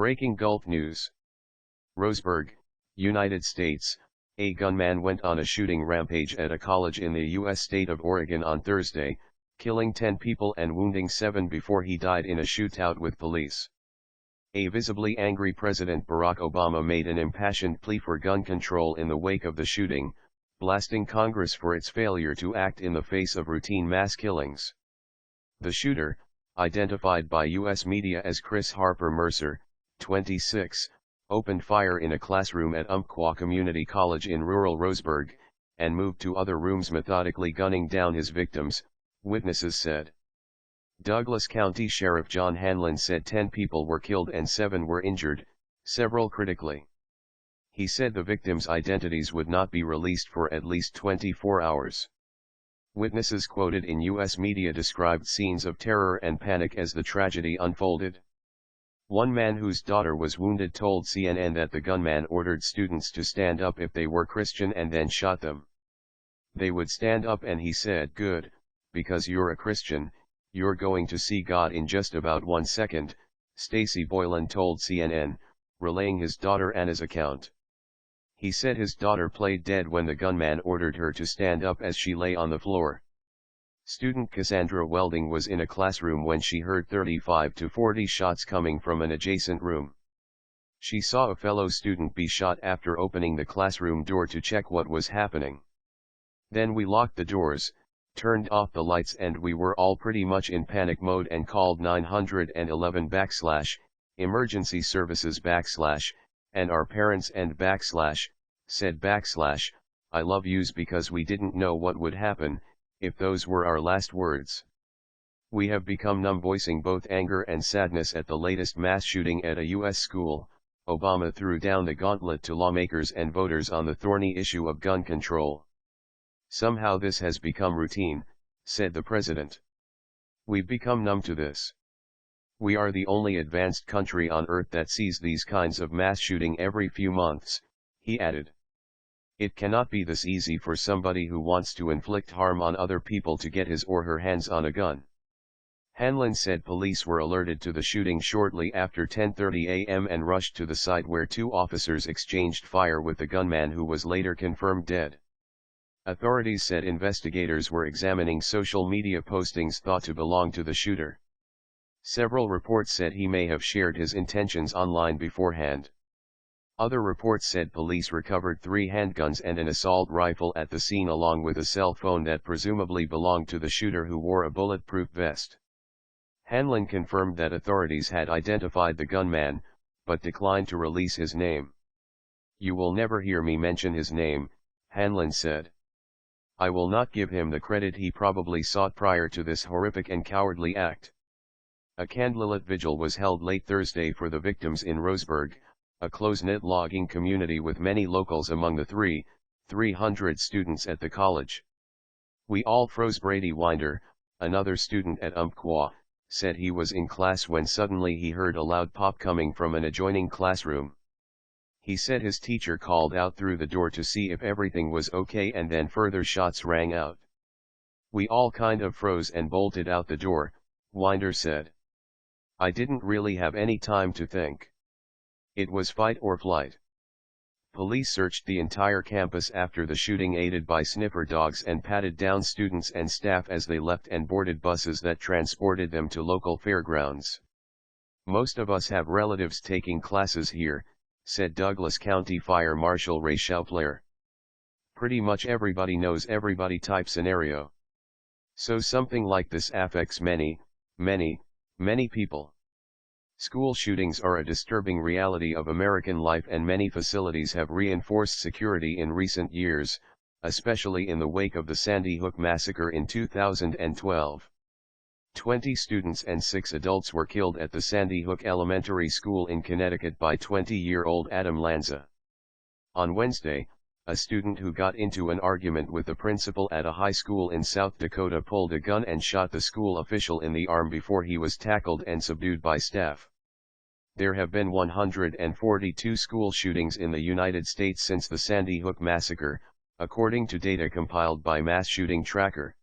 Breaking Gulf News. Roseburg, United States, a gunman went on a shooting rampage at a college in the U.S. state of Oregon on Thursday, killing 10 people and wounding 7 before he died in a shootout with police. A visibly angry President Barack Obama made an impassioned plea for gun control in the wake of the shooting, blasting Congress for its failure to act in the face of routine mass killings. The shooter, identified by U.S. media as Chris Harper Mercer, 26, opened fire in a classroom at Umpqua Community College in rural Roseburg, and moved to other rooms methodically gunning down his victims, witnesses said. Douglas County Sheriff John Hanlon said 10 people were killed and 7 were injured, several critically. He said the victims' identities would not be released for at least 24 hours. Witnesses quoted in U.S. media described scenes of terror and panic as the tragedy unfolded. One man whose daughter was wounded told CNN that the gunman ordered students to stand up if they were Christian and then shot them. They would stand up and he said, "Good, because you're a Christian, you're going to see God in just about 1 second, Stacy Boylan told CNN, relaying his daughter Anna's account. He said his daughter played dead when the gunman ordered her to stand up as she lay on the floor. Student Cassandra Welding was in a classroom when she heard 35 to 40 shots coming from an adjacent room. She saw a fellow student be shot after opening the classroom door to check what was happening. Then we locked the doors, turned off the lights, and we were all pretty much in panic mode and called 911 / emergency services / and our parents and / said / I love yous, because we didn't know what would happen if those were our last words. We have become numb, voicing both anger and sadness at the latest mass shooting at a U.S. school. Obama threw down the gauntlet to lawmakers and voters on the thorny issue of gun control. Somehow this has become routine, said the president. We've become numb to this. We are the only advanced country on earth that sees these kinds of mass shooting every few months, he added. It cannot be this easy for somebody who wants to inflict harm on other people to get his or her hands on a gun. Hanlon said police were alerted to the shooting shortly after 10:30 a.m. and rushed to the site, where 2 officers exchanged fire with the gunman, who was later confirmed dead. Authorities said investigators were examining social media postings thought to belong to the shooter. Several reports said he may have shared his intentions online beforehand. Other reports said police recovered 3 handguns and an assault rifle at the scene, along with a cell phone that presumably belonged to the shooter, who wore a bulletproof vest. Hanlon confirmed that authorities had identified the gunman, but declined to release his name. "You will never hear me mention his name," Hanlon said. "I will not give him the credit he probably sought prior to this horrific and cowardly act." A candlelit vigil was held late Thursday for the victims in Roseburg, a close-knit logging community with many locals among the 300 students at the college. "We all froze," Brady Winder, another student at Umpqua, said he was in class when suddenly he heard a loud pop coming from an adjoining classroom. He said his teacher called out through the door to see if everything was okay, and then further shots rang out. "We all kind of froze and bolted out the door," Winder said. "I didn't really have any time to think. It was fight or flight." Police searched the entire campus after the shooting, aided by sniffer dogs, and patted down students and staff as they left and boarded buses that transported them to local fairgrounds. "Most of us have relatives taking classes here," said Douglas County Fire Marshal Ray Schaufler. "Pretty much everybody knows everybody type scenario. So something like this affects many people. School shootings are a disturbing reality of American life, and many facilities have reinforced security in recent years, especially in the wake of the Sandy Hook massacre in 2012. 20 students and 6 adults were killed at the Sandy Hook Elementary School in Connecticut by 20-year-old Adam Lanza. On Wednesday, a student who got into an argument with the principal at a high school in South Dakota pulled a gun and shot the school official in the arm before he was tackled and subdued by staff. There have been 142 school shootings in the United States since the Sandy Hook massacre, according to data compiled by Mass Shooting Tracker.